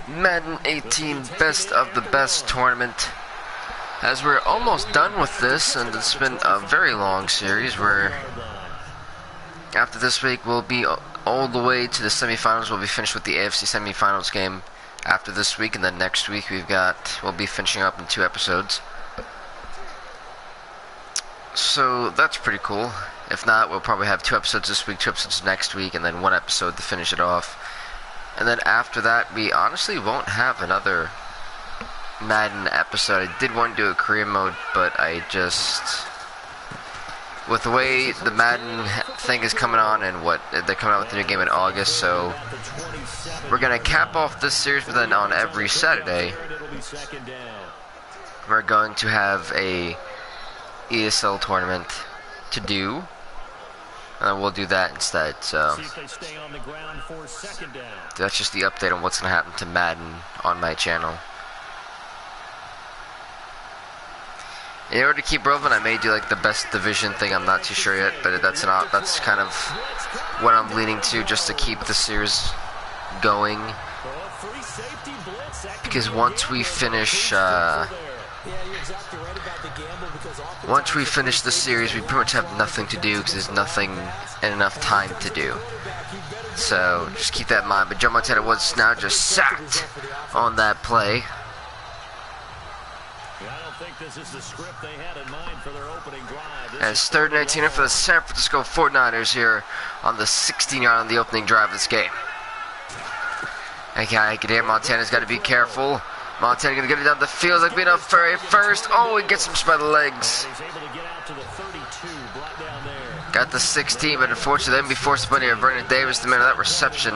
Madden 18 Best of the Best tournament. As we're almost done with this, and it's been a very long series, where after this week we'll be all the way to the semifinals. We'll be finished with the AFC semifinals game after this week, and then next week we'll be finishing up in 2 episodes. So that's pretty cool. If not, we'll probably have 2 episodes this week, 2 episodes next week, and then 1 episode to finish it off. And then after that, we honestly won't have another Madden episode. I did want to do a career mode, but I just, with the way the Madden thing is coming on and what they're coming out with the new game in August, so we're gonna cap off this series, but then on every Saturday we're going to have a ESL tournament to do. We'll do that instead, so that's just the update on what's going to happen to Madden on my channel. In order to keep relevant, I may do like the best division thing. I'm not too sure yet, but that's kind of what I'm leaning to, just to keep the series going. Because once we finish the series, we pretty much have nothing to do, because there's nothing and enough time to do. So just keep that in mind. But Joe Montana was now just sacked on that play. And it's 3rd and 19 for the San Francisco 49ers here on the 16-yard on the opening drive of this game. Okay, I can hear Montana's got to be careful. Montana gonna get it down the field, like being up for a first. Oh, he gets him by the legs. Got the 16, but unfortunately, then be forced by Vernon Davis the man of that reception.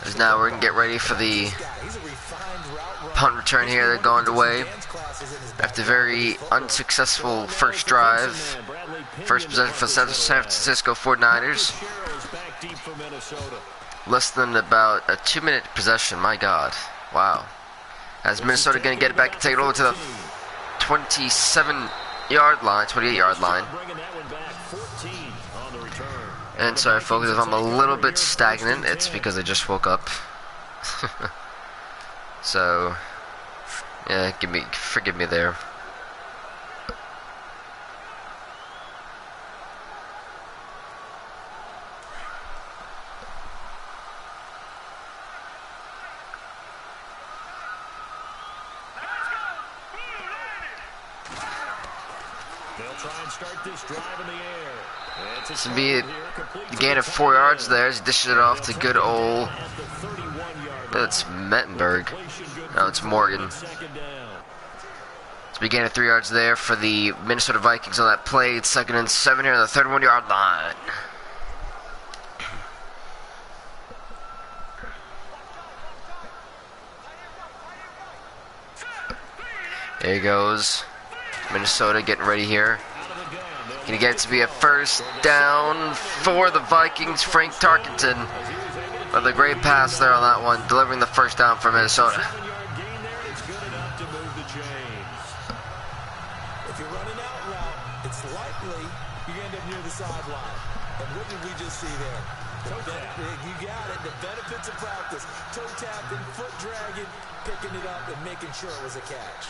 As now we're gonna get ready for the punt return here. They're going away after a very unsuccessful first drive. First possession for the San Francisco 49ers. Less than about a 2-minute possession. My God. Wow. As Minnesota going to get it back and take it over to the 27-yard line, 28-yard line. And sorry, folks, if I'm a little bit stagnant, it's because I just woke up. So, yeah, forgive me there. This will be a gain of 4 yards there as he dishes it off to good old, that's Mettenberg. No, it's Morgan. It's a gain of 3 yards there for the Minnesota Vikings on that play. It's 2nd and 7 here on the 31-yard line. There he goes. Minnesota getting ready here. Gonna get it to be a first down for the Vikings. Frank Tarkenton with a great pass there on that one, delivering the first down for Minnesota. If you're running out route, it's likely you end up near the sideline. And what did we just see there? You got it. The benefits of practice. Toe tapping, foot dragging, picking it up, and making sure it was a catch.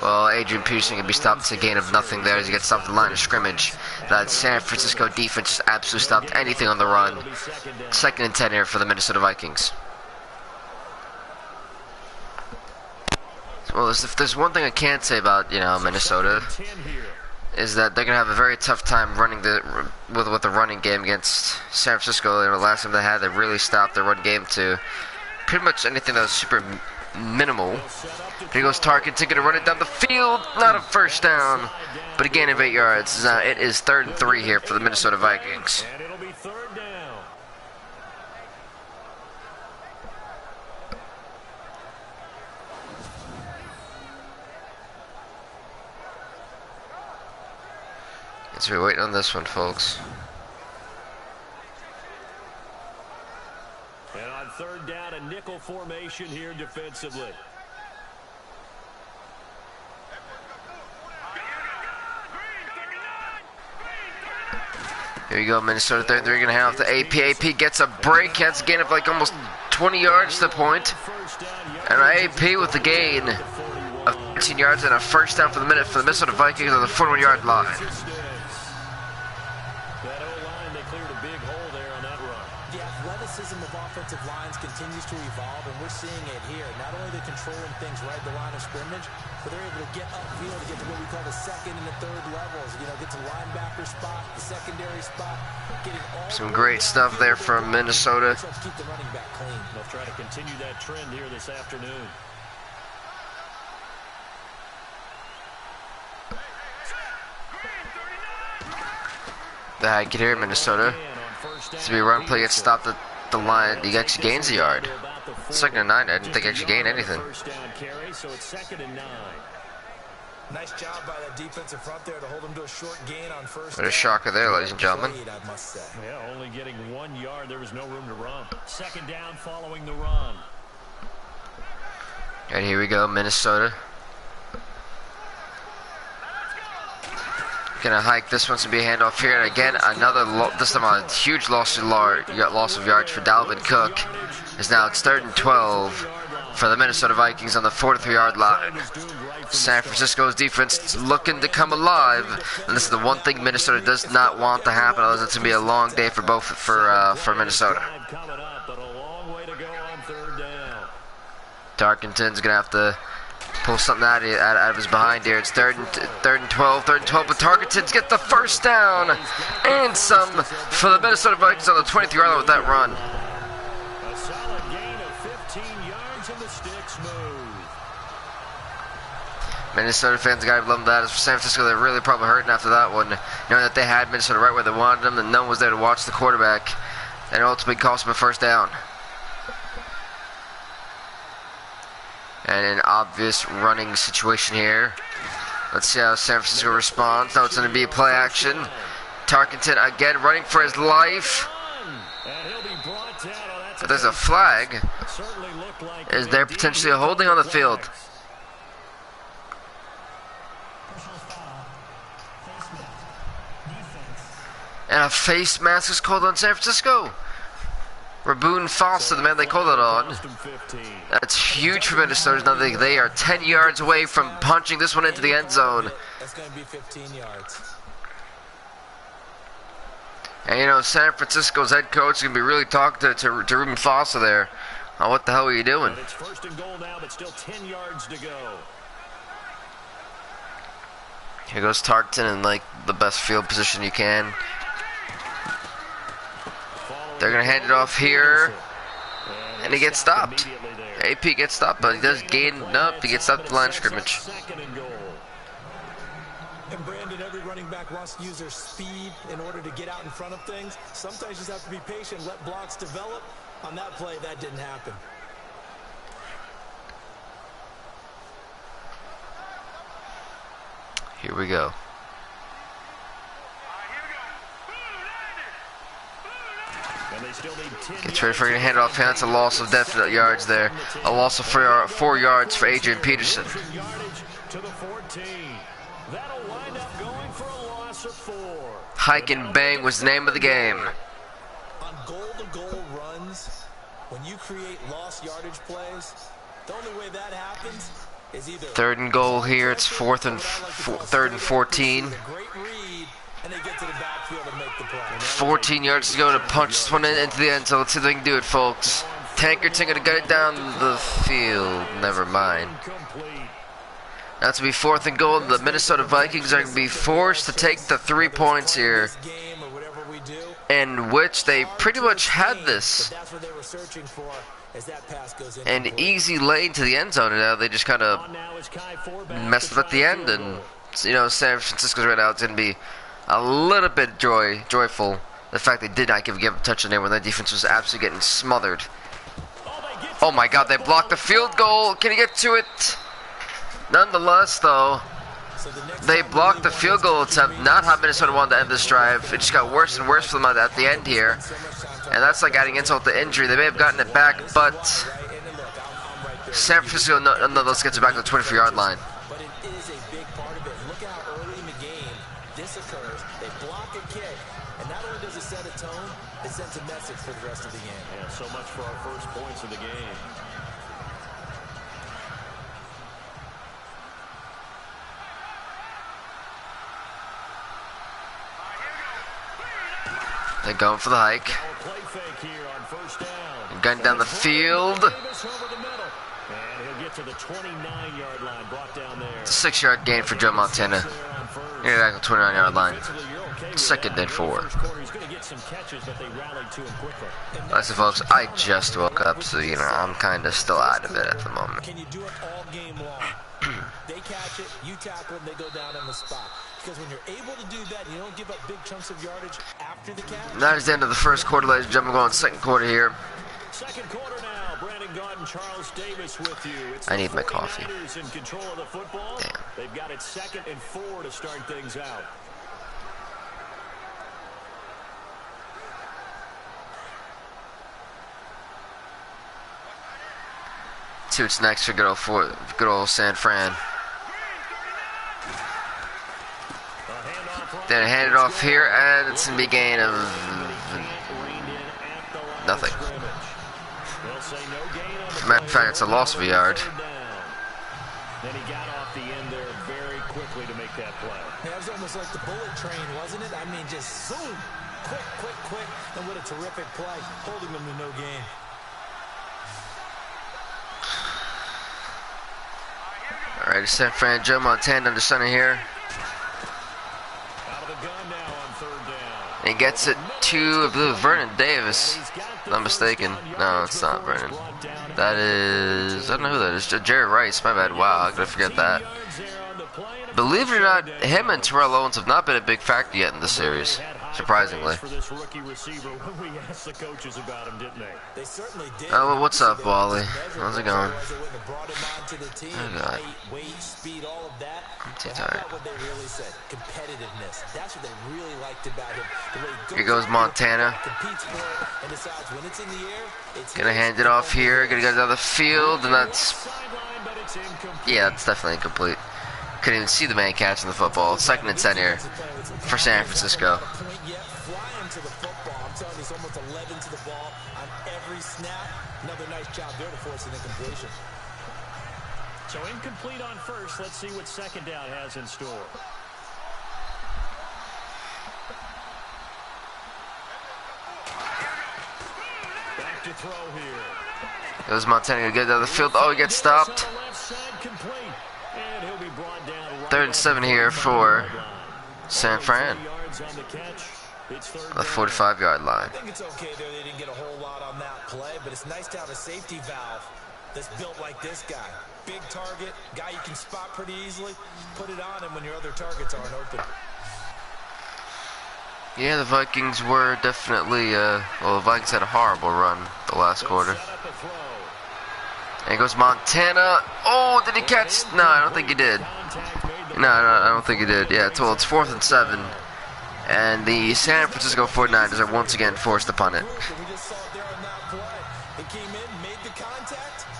Well, Adrian Peterson can be stopped to a gain of nothing there as he gets stopped at the line of scrimmage. That San Francisco defense just absolutely stopped anything on the run. 2nd and 10 here for the Minnesota Vikings. Well, if there's one thing I can't say about, Minnesota, is that they're gonna have a very tough time running with the running game against San Francisco. The last time they really stopped the run game to pretty much anything that was super minimal. Here goes Tarkenton, gonna run it down the field. Not a first down, but a gain of 8 yards. Now it is 3rd and 3 here for the Minnesota Vikings. And it'll be 3rd down. So we're waiting on this one, folks. And on third down, a nickel formation here defensively. Here you go, Minnesota 33 going to hand off to AP. AP gets a break, has a gain of like almost 20 yards to the point. And AP with the gain of 15 yards and a first down for the Minnesota Vikings on the 41-yard line. That O-line, they cleared a big hole there on that run. The athleticism of offensive lines continues to evolve, and we're seeing it here. Not only are they controlling things right at the line of scrimmage, but they're able to get upfield to get to what we call the second and the third levels. You know, get to the linebacker spot, the secondary spot, getting all some great stuff there from Minnesota. Keep the running back clean. They'll try to continue that trend here this afternoon. I can hear Minnesota. To be a run play, gets stopped at the line. He actually gains a yard. Second and 9. I didn't think he actually gained anything. Nice job by that defensive front there to hold him to a short gain on first What a shocker there, ladies and gentlemen. I must say. Yeah, only getting 1 yard. There was no room to run. Second down following the run. And here we go, Minnesota. Gonna hike this one's gonna be a handoff here, and again another this time a huge loss of yards for Dalvin Cook. Is now it's 3rd and 12 for the Minnesota Vikings on the 43-yard line. San Francisco's defense looking to come alive, and this is the one thing Minnesota does not want to happen. Otherwise, it's gonna be a long day for both for Minnesota. Tarkenton's gonna have to pull something out of his behind here. It's 3rd and 12, but Tarkenton's get the first down and some for the Minnesota Vikings on the 23-yard line with that run. A solid gain of 15 yards and the stick smooth. Minnesota fans gotta love that. As for San Francisco, they're really probably hurting after that one, knowing that they had Minnesota right where they wanted them, and no one was there to watch the quarterback, and it ultimately cost them a first down. And an obvious running situation here. Let's see how San Francisco responds. Now it's going to be play action. Tarkenton again running for his life. But there's a flag. Is there potentially a holding on the field? And a face mask is called on San Francisco. Raboon Foster, the man they called it on. That's huge for Minnesota. Now they are 10 yards away from punching this one into the end zone. That's going to be 15 yards. And you know, San Francisco's head coach is going to be really talking to Raboon Foster there. Oh, what the hell are you doing? It's 1st and goal now, but still 10 yards to go. Here goes Tarkenton in like the best field position you can. They're going to hand it off here, and he gets stopped. AP gets stopped, but he does gain up. He gets stopped at the line of scrimmage. And Brandon, every running back wants to use their speed in order to get out in front of things. Sometimes you just have to be patient, let blocks develop. On that play, that didn't happen. Here we go. Gets ready for a handoff. That's a loss of definite yards there. A loss of 4 yards for Adrian Peterson. Hike and bang was the name of the game. On goal-to-goal runs, when you create lost yardage plays, the only way that happens is either 3rd and goal here. It's 3rd and 14. And they get to the backfield and make the play. 14 yards to go to punch this one into the end zone. Let's see if they can do it, folks. Tankerton gonna get it down the field. Never mind. That's gonna be 4th and goal. The Minnesota Vikings are gonna be forced to take the 3 points here, in which they pretty much had this. An easy lane to the end zone, and now they just kind of messed up at the end. And you know, San Francisco's right now, it's gonna be a little bit joyful. The fact they did not give a touchdown there when their defense was absolutely getting smothered. Oh my God, they blocked the field goal. Can he get to it? Nonetheless, though, They blocked the field goal attempt, not how Minnesota wanted to end this drive. It just got worse and worse for them at the end here. And that's like adding insult to injury. They may have gotten it back, but San Francisco nonetheless gets it back to the 24-yard line. But it is a big part of it. Look how early in the game this occurs. They block a kick, and not only does it set a tone, it sends a message for the rest of the game. Yeah, so much for our first points of the game. They're going for the hike. Play fake here on first down. Gun down the field. Davis over the middle. And he'll get to the 29-yard line, brought down there. It's a 6-yard gain for Joe Montana. Near back on the 29-yard line. Second and 4. He's going to get some catches, but they rallied to him quickly. Listen, folks, I just woke up, so, you know, I'm kind of still out of it at the moment. Can you do it all game long? They catch it, you tackle them, they go down on the spot. Because when you're able to do that, you don't give up big chunks of yardage after the catch. That is the end of the first quarter, ladies and gentlemen. We're going second quarter here. Second quarter now. Brandon Gaudin, Charles Davis with you. It's I need my coffee. In control of the football. Damn. They've got it 2nd and 4 to start things out. See what's next for good old San Fran. Then hand it off here, and it's going to be a gain of nothing. As a matter of fact, it's a loss of a yard. Then he got off the end there very quickly to make that play. That was almost like the bullet train, wasn't it? I mean, just zoom, quick, and what a terrific play, holding them to no gain. All right, San Fran, Joe Montana under center here. Out of the gun now on 3rd down. And he gets it to, I believe, Vernon Davis. If I'm mistaken. No, it's not Vernon. That is, I don't know who that is. Jerry Rice, my bad. Wow, I could forget that. Believe it or not, him and Terrell Owens have not been a big factor yet in this series, surprisingly. Oh, well, what's up, Wally? How's it going? Oh, God. I'm too tired. Here goes Montana. Gonna hand it off here. Gonna go down the field, and that's... Yeah, that's definitely incomplete. Couldn't even see the man catching the football. 2nd and 10 here for San Francisco. So incomplete on first. Let's see what 2nd down has in store. Back to throw here. Goes Montana gonna get down the field. Oh, he gets stopped. 3rd and 7 here for San Fran. The 45-yard line. I think it's okay there. They didn't get a whole lot on that play, but it's nice to have a safety valve that's built like this guy. Big target, guy you can spot pretty easily. Put it on him when your other targets aren't open. Yeah, the Vikings were definitely, well, the Vikings had a horrible run the last quarter. And goes Montana. Oh, did he catch? No, I don't think he did. No, I don't think he did. Yeah, well, it's 4th and 7. And the San Francisco 49ers are once again forced to punt it.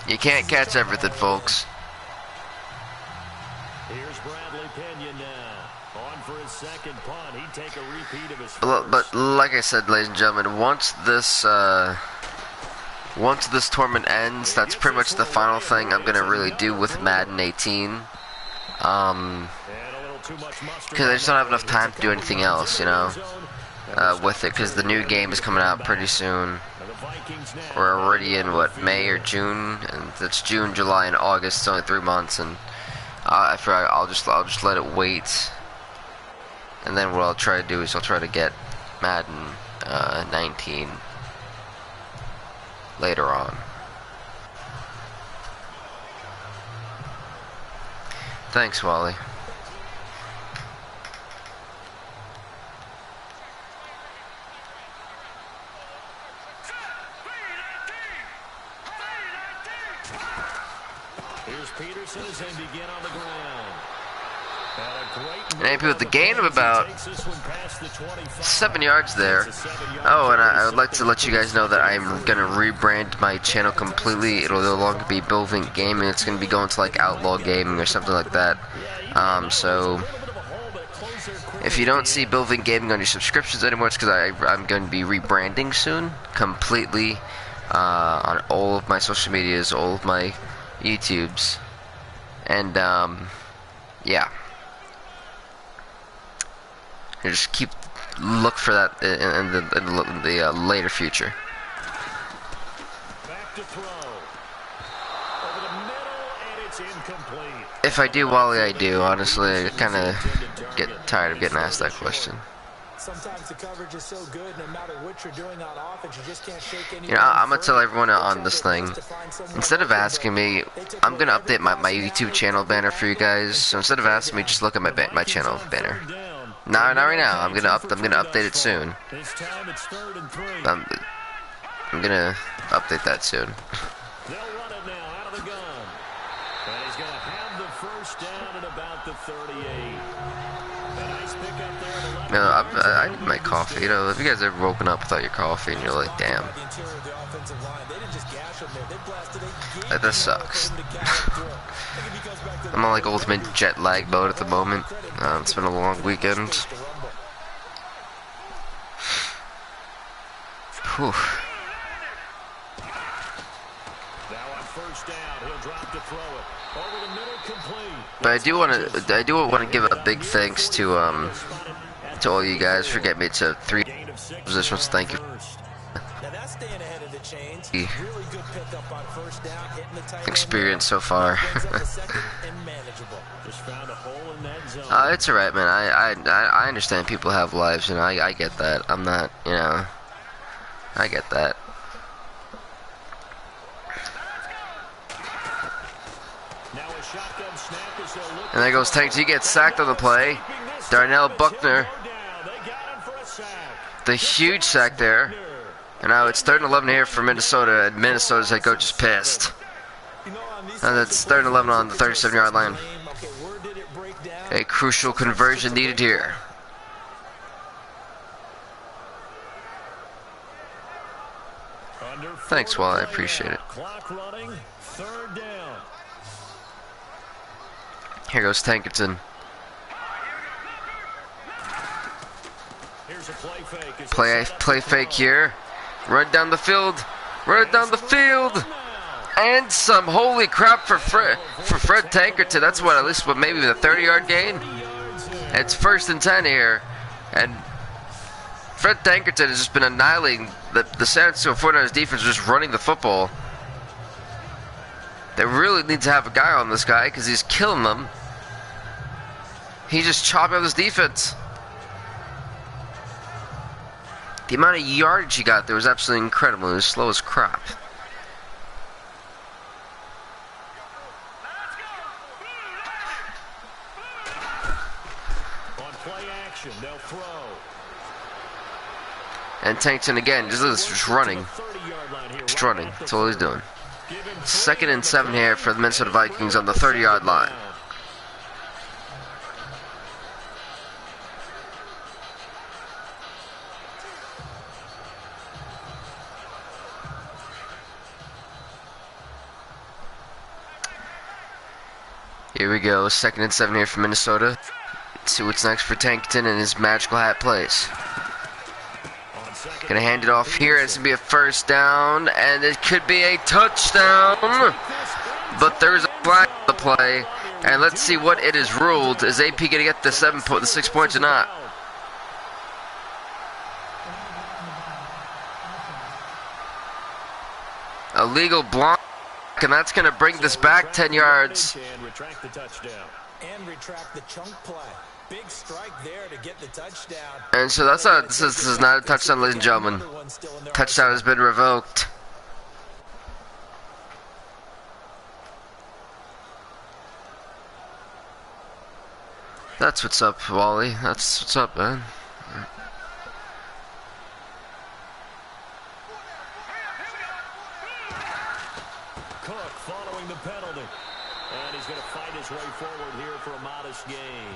You can't catch everything, folks. Here's Bradley Pinion now. On for his 2nd punt. He'd take a repeat of his But like I said, ladies and gentlemen, once this tournament ends, that's pretty much the final thing I'm gonna really do with Madden 18. Because I just don't have enough time to do anything else, you know, with it. Because the new game is coming out pretty soon. We're already in what, May or June, and it's June, July, and August. It's only 3 months, and I feel like I'll just let it wait. And then what I'll try to do is I'll try to get Madden 19 later on. Thanks, Wally. Here's Peterson as they begin on the ground. And AP with the gain of about 7 yards there. Oh, and I would like to let you guys know that I'm going to rebrand my channel completely. It'll no longer be Billvink Gaming. It's going to be going to like Outlaw Gaming or something like that. So if you don't see Billvink Gaming on your subscriptions anymore, it's because I'm going to be rebranding soon completely on all of my social medias, all of my YouTubes. And yeah. You just look for that in the later future. Back to throw. Over the middle, and it's incomplete. If I do, Wally, I do. Honestly, I kind of get tired of getting asked that question. Sometimes the coverage is so good, no matter what you're doing on offense, you just can't shake any. You know, I'm gonna tell everyone on this thing, instead of asking me, I'm gonna update my YouTube channel banner for you guys. So instead of asking me, just look at my channel banner. No, not right now. I'm gonna update it soon. I'm gonna update that soon. They'll run it now out of the gun. And he's gonna have the first down at about the 38. A nice pickup there. No, I need my coffee. You know, if you guys ever woken up without your coffee and you're like, damn, that sucks. I'm on like ultimate jet lag mode at the moment. It's been a long weekend. Whew. But I do want to give a big thanks to all you guys for getting me to 3 positions. Thank you. Experience so far. It's alright, man. I understand people have lives, and I get that. I'm not, you know, I get that. And there goes Tanks. He gets sacked on the play. Darnell Buckner. The huge sack there. And now it's 3rd and 11 here for Minnesota, and Minnesota's head coach is pissed. And it's 3rd and 11 on the 37-yard line. A crucial conversion needed here. Thanks, Wall. I appreciate it. Here goes Tankerton. Play fake here. Run down the field. Run it down the field. And some. Holy crap for Fred Tankerton. That's what, at least what, maybe the 30-yard gain. It's 1st and 10 here. And Fred Tankerton has just been annihilating the San Francisco 49ers defense, just running the football. They really need to have a guy on this guy because he's killing them. He's just chopping up this defense. The amount of yardage he got there was absolutely incredible. It was slow as crap. On play action, they'll throw. And Tankton again, just running. Just running. That's all he's doing. 2nd and 7 here for the Minnesota Vikings on the 30-yard line. Here we go, 2nd and 7 here for Minnesota. Let's see what's next for Tankton and his magical hat plays. Gonna hand it off here. It's gonna be a 1st down, and it could be a touchdown. But there's a flag on the play, and let's see what it is ruled. Is AP gonna get the 6 points or not? A legal block, and that's gonna bring this back 10 yards. And retract the chunk play. Big strike there to get the touchdown. And so this is not a touchdown, ladies and gentlemen. Touchdown has been revoked. That's what's up, Wally. That's what's up, man. Cook following the penalty. And he's going to fight his way forward here for a modest gain.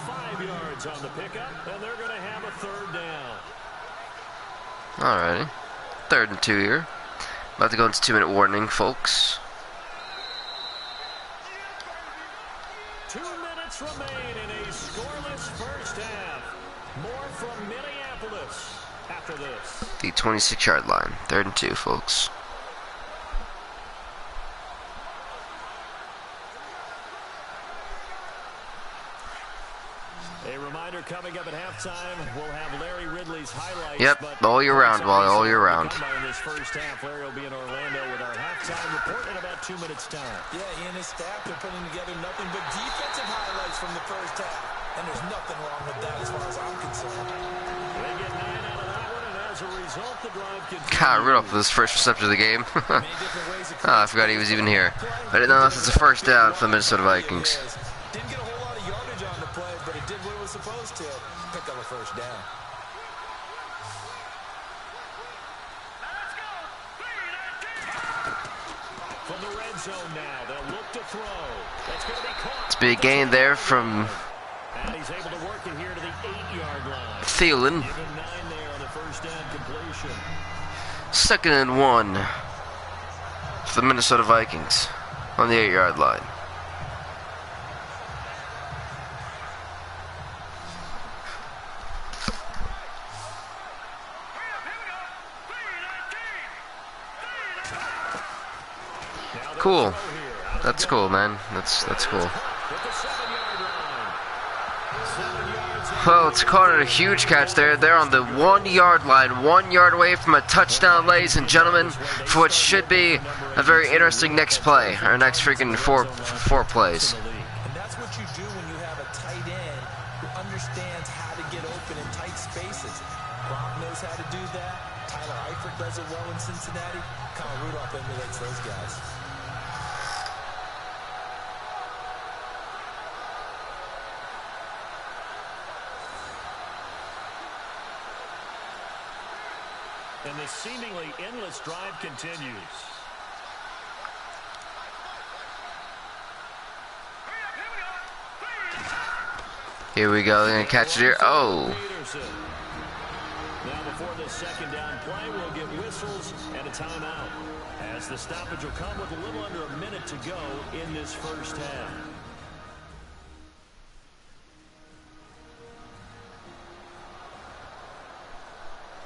5 yards on the pickup, and they're going to have a third down. Alrighty. 3rd and 2 here. About to go into 2-minute warning, folks. 2 minutes remain in a scoreless first half. More from Minneapolis after this. The 26-yard line. 3rd and 2, folks. A reminder coming up at halftime, we'll have Larry Ridley's highlights. Yep, all year round, Wally, all year round. In this first half, Larry will be in Orlando with our halftime report in about 2 minutes' time. Yeah, he and his staff are putting together nothing but defensive highlights from the first half. And there's nothing wrong with that as far as I'm concerned. They get 9 out of that one, and as a result, the drive continues. God, Rudolph was his first reception of the game. I forgot he was even here. I didn't know this was a first down for the Minnesota Vikings. Didn't get a whole lot of yardage on the play, but it did what it was supposed to. Pick up a first down. From the red zone now, they'll look to throw. That's going to be caught. It's a big gain there from And he's able to work it here to the 8-yard line. Thielen. Even 9 there on the first down completion. 2nd and 1 for the Minnesota Vikings on the 8-yard line. Cool. That's cool, man. That's cool. Well, Takata, a huge catch there. They're on the 1-yard line, 1 yard away from a touchdown, ladies and gentlemen, for what should be a very interesting next play, or next freaking four plays. And that's what you do when you have a tight end who understands how to get open in tight spaces. Brock knows how to do that. Tyler Eifert does it well in Cincinnati. Kyle Rudolph emulates those guys. And the seemingly endless drive continues. Here we go. They're going to catch it here. Oh. Now before this second down play, we'll get whistles and a timeout, as the stoppage will come with a little under a minute to go in this first half.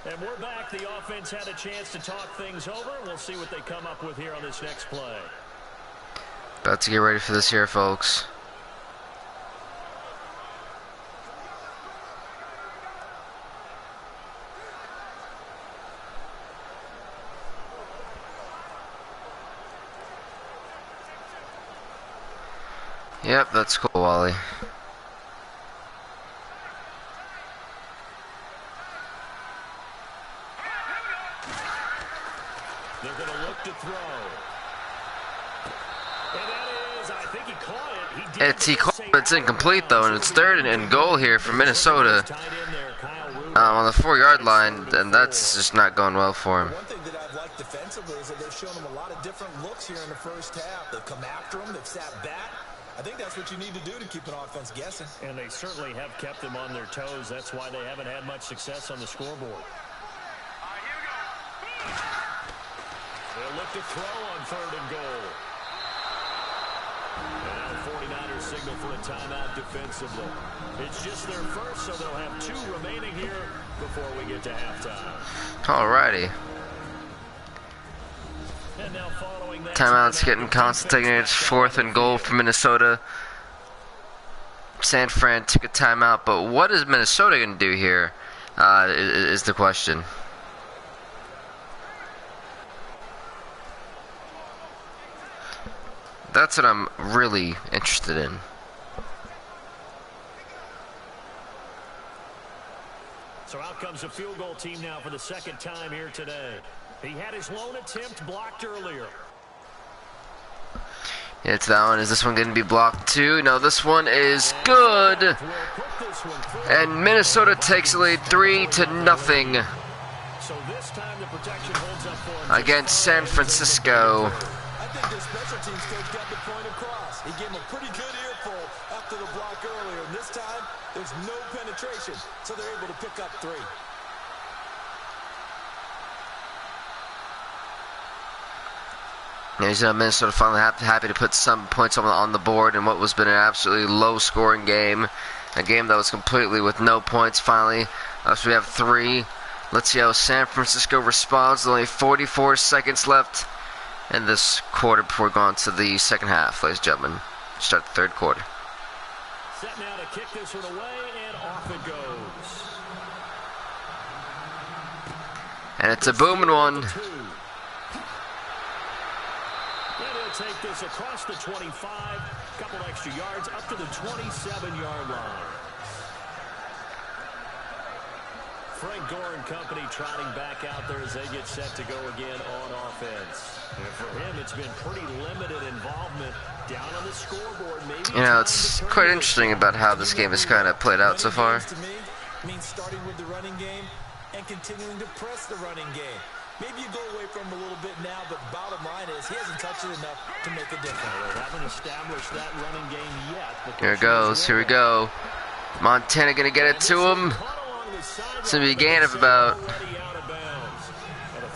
And we're back. The offense had a chance to talk things over. We'll see what they come up with here on this next play. About to get ready for this here, folks. Yep, that's cool, Wally. They're going to look to throw. And that is, I think he caught it. It's incomplete, though, and it's 3rd and goal here for Minnesota on the 4-yard line, and that's just not going well for him. One thing that I've liked defensively is that they've shown him a lot of different looks here in the first half. They've come after him. They've sat back. I think that's what you need to do to keep an offense guessing. And they certainly have kept them on their toes. That's why they haven't had much success on the scoreboard. They'll look to throw on 3rd and goal. And now the 49ers signal for a timeout defensively. It's just their first, so they'll have 2 remaining here before we get to halftime. Alrighty. And now following that Timeout's getting constituted. It's 4th and goal for Minnesota. San Fran took a timeout, but what is Minnesota going to do here is the question. That's what I'm really interested in. So out comes a field goal team now for the 2nd time here today. He had his lone attempt blocked earlier. It's that one. Is this one going to be blocked too? No, this one is good. And Minnesota takes the lead 3-0 So this time the protection holds up for him against San Francisco. I think their special teams coach got the point across. He gave him a pretty good earful after the block earlier. And this time, there's no penetration. So they're able to pick up 3. Minnesota finally happy to put some points on the board in what was been an absolutely low-scoring game. A game that was completely with no points finally. So we have 3. Let's see how San Francisco responds. There's only 44 seconds left in this quarter before going to the second half, ladies and gentlemen. Start the third quarter. Set now to kick this one away, and off it goes. And it's a booming one. Take this across the 25, couple extra yards up to the 27-yard line. Frank Gore and company trotting back out there as they get set to go again on offense. And for him, it's been pretty limited involvement down on the scoreboard. Maybe it's quite interesting about how this game has kind of played out so far. To me, means starting with the running game and continuing to press the running game. Maybe you go away from him a little bit now, but bottom line is he hasn't touched it enough to make a difference. They haven't established that running game yet. Here it goes. Here we go. Montana going to get it to him. It's going to be a gain of about...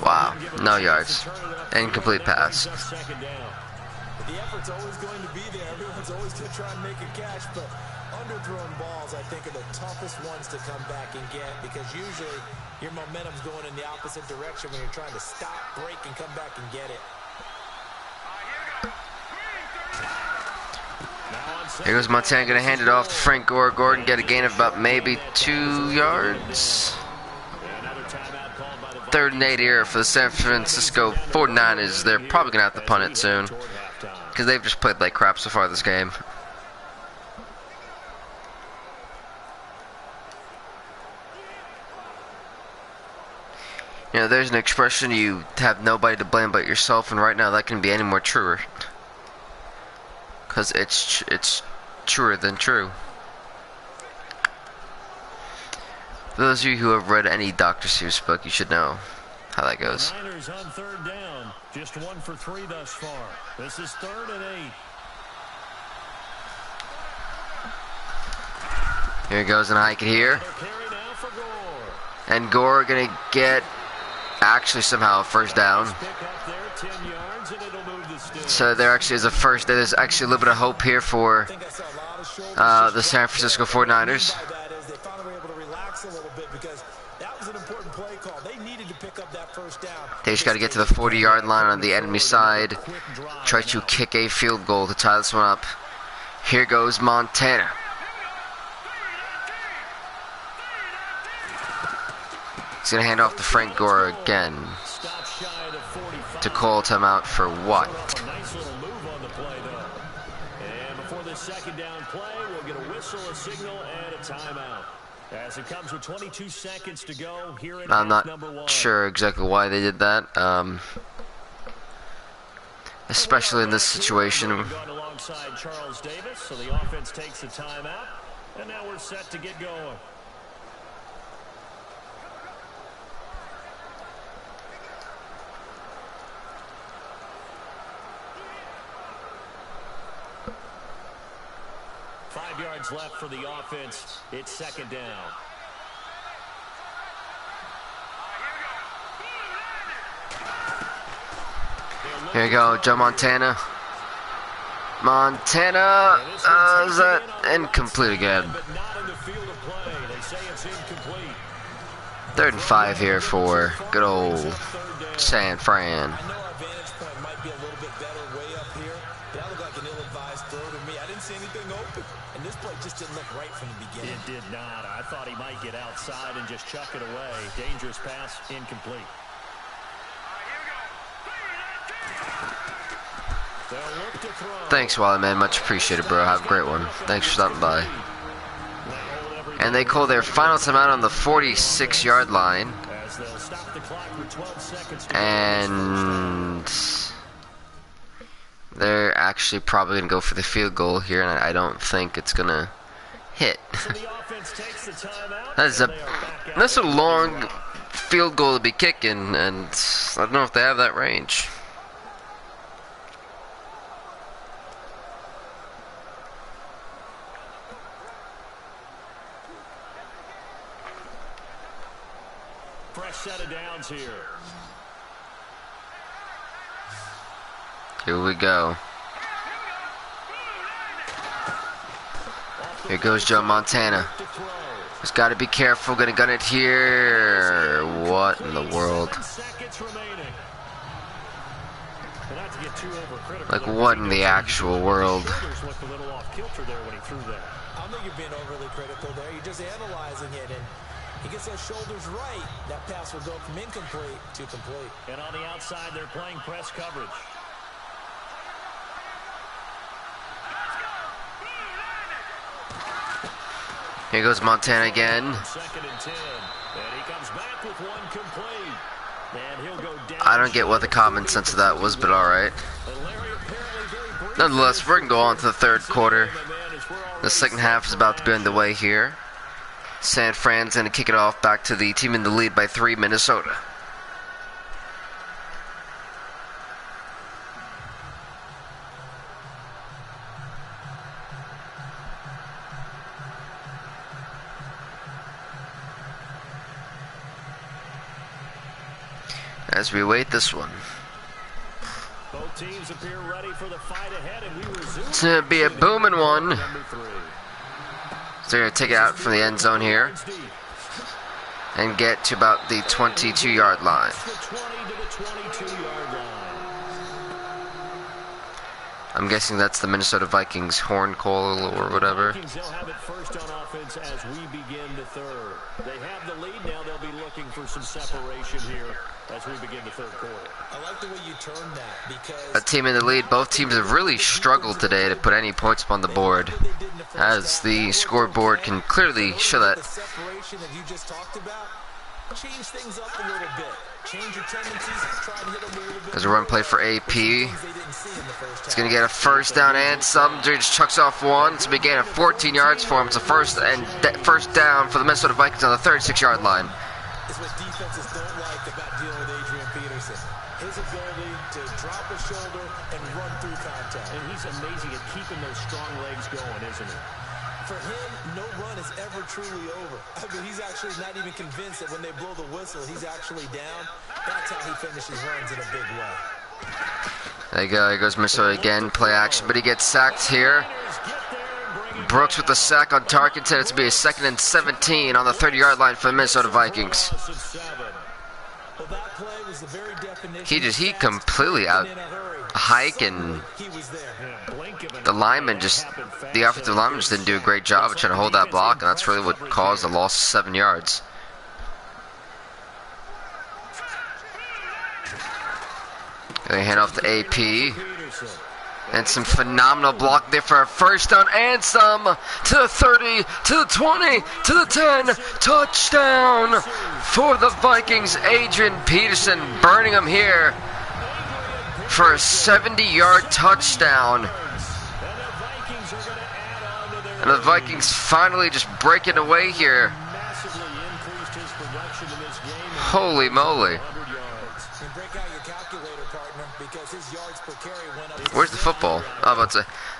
Wow. No yards. Incomplete pass. The effort's always going to be there. Everyone's always going to try and make a catch, but underthrown balls, I think, are the toughest ones to come back and get because usually your momentum's going in the opposite direction when you're trying to stop, break, and come back and get it. Here goes Montana, going to hand it off to Frank Gore. Gordon get a gain of about maybe 2 yards. 3rd and 8 here for the San Francisco 49ers. They're probably going to have to punt it soon because they've just played like crap so far this game. You know, there's an expression, you have nobody to blame but yourself, and right now that can be any more truer. Because it's truer than true. For those of you who have read any Dr. Seuss book, you should know how that goes. Niners on 3rd down. Just 1 for 3 thus far. This is 3rd and 8. Here he goes, and hike it here. And Gore gonna get actually somehow a first down. So there actually is a first. There's actually a little bit of hope here for the San Francisco 49ers. They just got to get to the 40-yard line on the enemy side. Try to kick a field goal to tie this one up. Here goes Montana. He's going to hand off to Frank Gore again to call timeout for what? Nice little move on the play, though. And before the second down play, we'll get a whistle, a signal, and a timeout. As it comes with 22 seconds to go here in I'm not number 1. sure exactly why they did that, especially in this situation. Alongside Charles Davis, so the offense takes a timeout, and now we're set to get going. Yards left for the offense. It's second down. Here you go, Joe Montana. Montana, is that incomplete again? 3rd and 5 here for good old San Fran. It did not. I thought he might get outside and just chuck it away. Dangerous pass, incomplete. Thanks, Wally, man. Much appreciated, bro. Have a great one. Thanks for stopping by. And they call their final timeout on the 46-yard line. And they're actually probably going to go for the field goal here, and I don't think it's going to hit. That's a long field goal to be kicking, and I don't know if they have that range. downs here. Here we go. Here goes Joe Montana. He's got to be careful. Gonna gun it here. What in the world? Like, what in the actual world? I don't think you're being overly critical there. You're just analyzing it, and he gets those shoulders right. That pass will go from incomplete to complete. And on the outside, they're playing press coverage. Here goes Montana again. Second and 10. And he comes back with one complete. And he'll go down. I don't get what the common sense of that was, but alright. Nonetheless, we're going to go on to the third quarter. The second half is about to be underway here. San Fran's going to kick it off back to the team in the lead by 3, Minnesota. As we await this one. Both teams appear ready for the fight ahead, and we resume. It's going to be a booming one. So they're going to take it out from the end zone here and get to about the 22-yard line. I'm guessing that's the Minnesota Vikings horn call or whatever. They'll have it first on offense as we begin the third. They have the lead now. They'll be looking for some separation here as we begin the third quarter. I like the way you turned that because A team in the lead. Both teams have really struggled today to put any points up on the board, as the scoreboard can clearly show that. the separation that you just talked about, change things up a little bit. Change your tendencies, try to hit them a little bit. There's a run play for AP. Things they didn't see in the first He's half. going to get a first down and some. Just chucks off one. It's a big gain of 14 yards for him. It's a first down for the Minnesota Vikings on the 36-yard line. It's what defenses don't like about dealing with Adrian Peterson. His ability to drop a shoulder and run through contact. And he's amazing at keeping those strong legs going, isn't he? For him, no run is ever truly over. I mean, he's actually not even convinced that when they blow the whistle, he's actually down. That's how he finishes runs in a big way. There you go. Here goes Minnesota again. Play action, but he gets sacked here. Brooks with the sack on target. Intended to be a 2nd and 17 on the 30-yard line for the Minnesota Vikings. Well, that play was the very definition. He completely out hike, and He was there. the offensive lineman just didn't do a great job of trying to hold that block, and that's really what caused the loss of 7 yards. They hand off to AP. And some phenomenal block there for a first down and some to the 30, to the 20, to the 10. Touchdown for the Vikings. Adrian Peterson burning them here for a 70-yard touchdown. And the Vikings finally just breaking away here. Holy moly. Where's the football? Oh,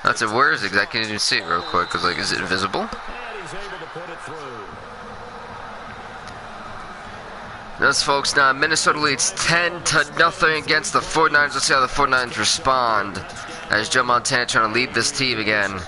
that's a where is it? I can't even see it real quick. Cause is it invisible? Those folks now. Minnesota leads 10-0 against the 49ers. Let's see how the 49ers respond as Joe Montana trying to lead this team again.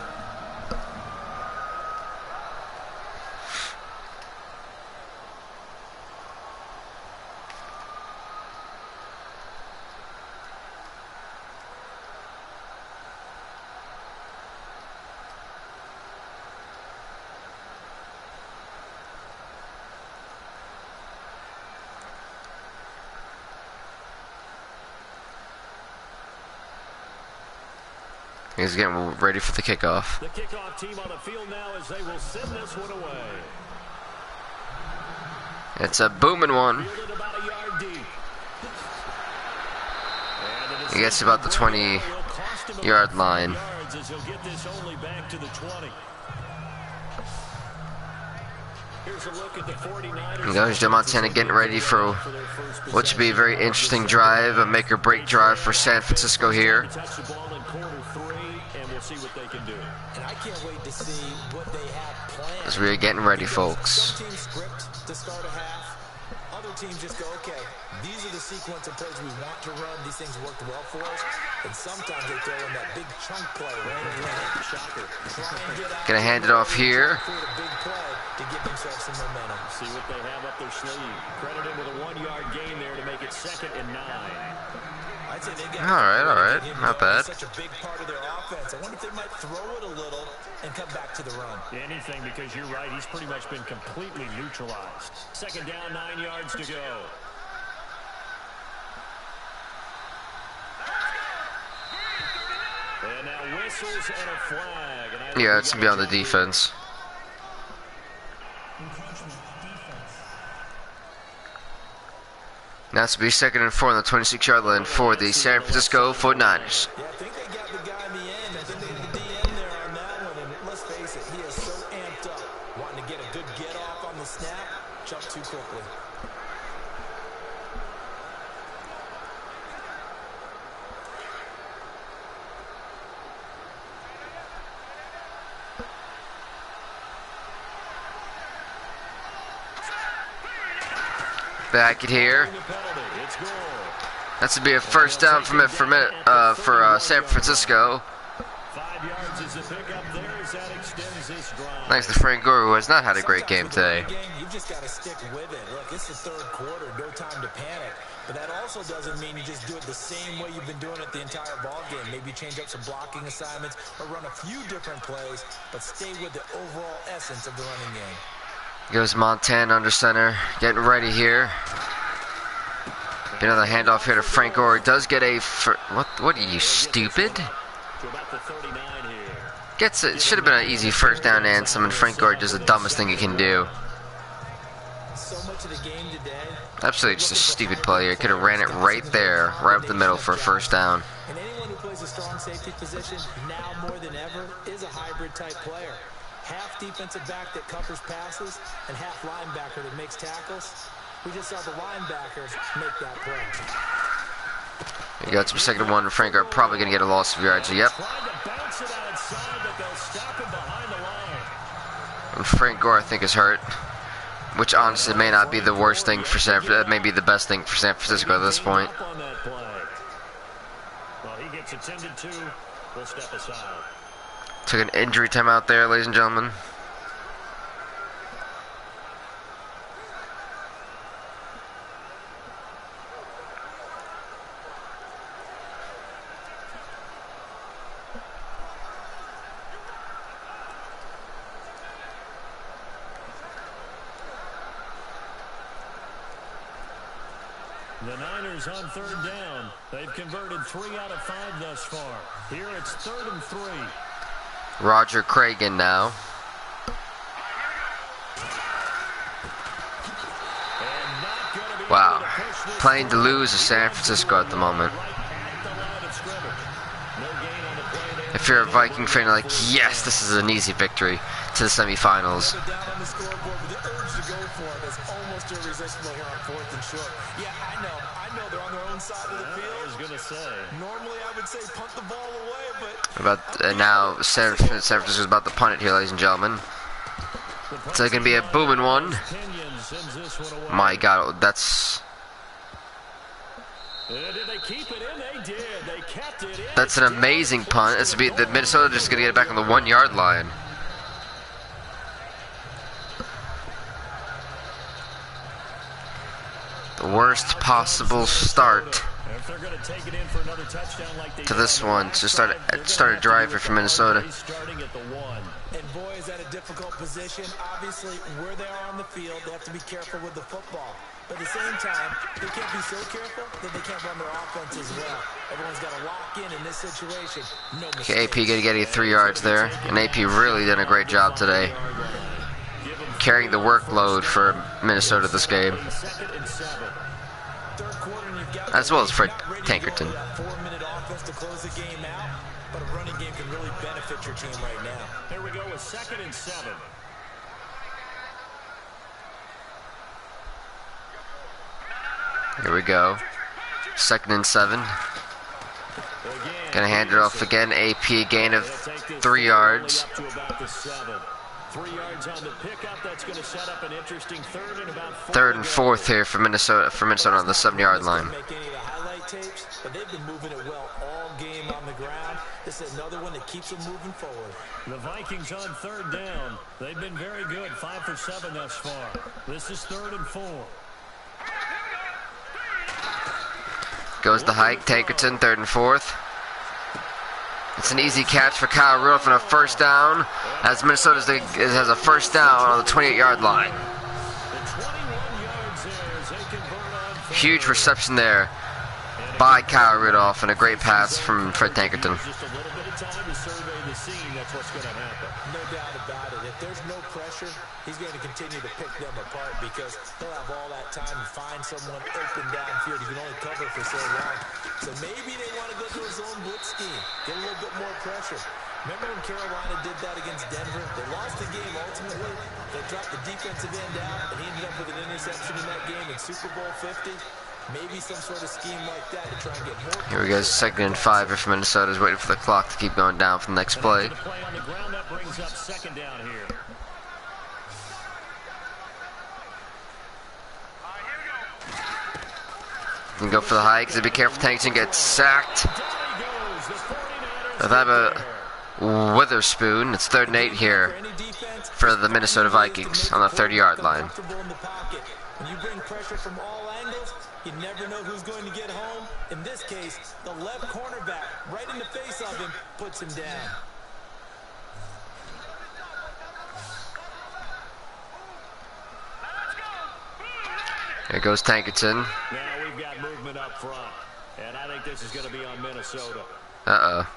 He's getting ready for the kickoff. The kickoff team on the field now as they will send this one away. It's a booming one. He gets about the 20-yard line. Here goes Joe Montana getting ready for what should be a very interesting drive, a make-or-break drive for San Francisco here. As we are getting ready, folks. other teams just go, okay, these are the sequence of plays we want to run. These things worked well for us. And sometimes they throw in that big chunk play. Shocker. Gonna hand it off here. Create a big play to give themselves some momentum. See what they have up their sleeve. Credit him with a 1-yard gain there to make it 2nd and 9. I'd say they got All right. Not bad. such a big part of their offense. I wonder if they might throw it a little and come back to the run. Anything, because you're right. He's pretty much been completely neutralized. 2nd down, 9 yards to go. And now whistles and a flag. Yeah, it's gonna be on the defense. Now it's to be 2nd and 4 on the 26-yard line for the San Francisco 49ers. Yeah, I think they got the guy in the end. I think they got the DN there on that one. And let's face it, he is so amped up, wanting to get a good get off on the snap, jump too quickly. Back it here. That's to be a first down for San Francisco. 5 yards is the pickup there as that extends this drive. Thanks to Frank Gore, who has not had a great game today. You've just got to stick with it. Look, it's the 3rd quarter, no time to panic. But that also doesn't mean you just do it the same way you've been doing it the entire ball game. Maybe change up some blocking assignments or run a few different plays, but stay with the overall essence of the running game. Goes Montana under center, getting ready here. Another handoff here to Frank Gore. Does get a what are you, stupid? Gets it. Should have been an easy first down answer, and Frank Gore does the dumbest thing he can do. So much of the game today. Absolutely just a stupid play here. Could have ran it right there, right up the middle for a first down. And anyone who plays a strong safety position now more than ever is a hybrid type player. Half defensive back that covers passes and half linebacker that makes tackles. We just saw the linebackers make that play. You got some 2nd and 1. Frank Gore probably going to get a loss of yards. Yep. And Frank Gore, I think, is hurt. Which honestly may not be the worst thing for San Francisco. That may be the best thing for San Francisco at this point. Well, he gets attended to. We'll step aside. Took an injury timeout there, ladies and gentlemen. The Niners on 3rd down. They've converted 3 out of 5 thus far. Here it's 3rd and 3. Roger Cragen now. Wow. Playing to lose is San Francisco at the moment. If you're a Viking fan, you're like, yes, this is an easy victory to the semifinals. Yeah, I know they're on their own side of the field. I was going to say. Normally I would say punt the ball away, but... Now San Francisco's about to punt it here, ladies and gentlemen. It's going to be a booming one. My God, that's... Did they keep it in? They did. They kept it in. That's an amazing punt. It's be the Minnesota just going to get it back on the 1-yard line. The worst possible start to this one to start a drive here for Minnesota. And boy, is that a difficult position. Obviously, where they are on the field, they have to be careful with the football. But at the same time, they can't be so careful that they can't run their offense as well. Everyone's got to lock in this situation. No mistake. Okay, AP going to get 3 yards there. And AP really did a great job today, carrying the workload for Minnesota this game, as well as Fred Tankerton. 4-minute offense to close the game out, but a running game can really benefit your team right now. Here we go with 2nd and 7. Here we go. 2nd and 7. Gonna hand it off again. AP gain of 3 yards. 3 yards on the pickup. That's going to set up an interesting third and about 3rd and 4th here for Minnesota on the 7-yard line. Make any of the highlight tapes, but they've been moving it well all game on the ground. This is another one that keeps them moving forward. The Vikings on 3rd down. They've been very good, 5 for 7 thus far. This is 3rd and 4. Goes the hike, Tankerton, 3rd and 4th. It's an easy catch for Kyle Rudolph and a first down, as Minnesota has a first down on the 28-yard line. Huge reception there by Kyle Rudolph and a great pass from Fred Tankerton. Just a little bit of time to survey the scene. That's what's going to happen. No doubt about it. If there's no pressure, he's going to continue to pick them apart because he'll have all that time to find someone open downfield. He can only cover for so long. So maybe they want to go to a zone blitz scheme, get a little bit more pressure. Remember when Carolina did that against Denver? They lost the game ultimately. They dropped the defensive end out, and he ended up with an interception in that game in Super Bowl 50. Maybe some sort of scheme like that to try and get more. Here we go, 2nd and 5 if Minnesota's waiting for the clock to keep going down for the next play. The play on the ground, that brings up 2nd down here. You can go for the hike, so be careful, Tankerton gets sacked. If I have a Witherspoon, it's 3rd and 8 here for the Minnesota Vikings on the 30-yard line. When you bring pressure from all angles, you never know who's going to get home. In this case, the left cornerback, right in the face of him, puts him down. Here goes Tankerton. Now we've got movement up front, and I think this is going to be on Minnesota. Uh-oh.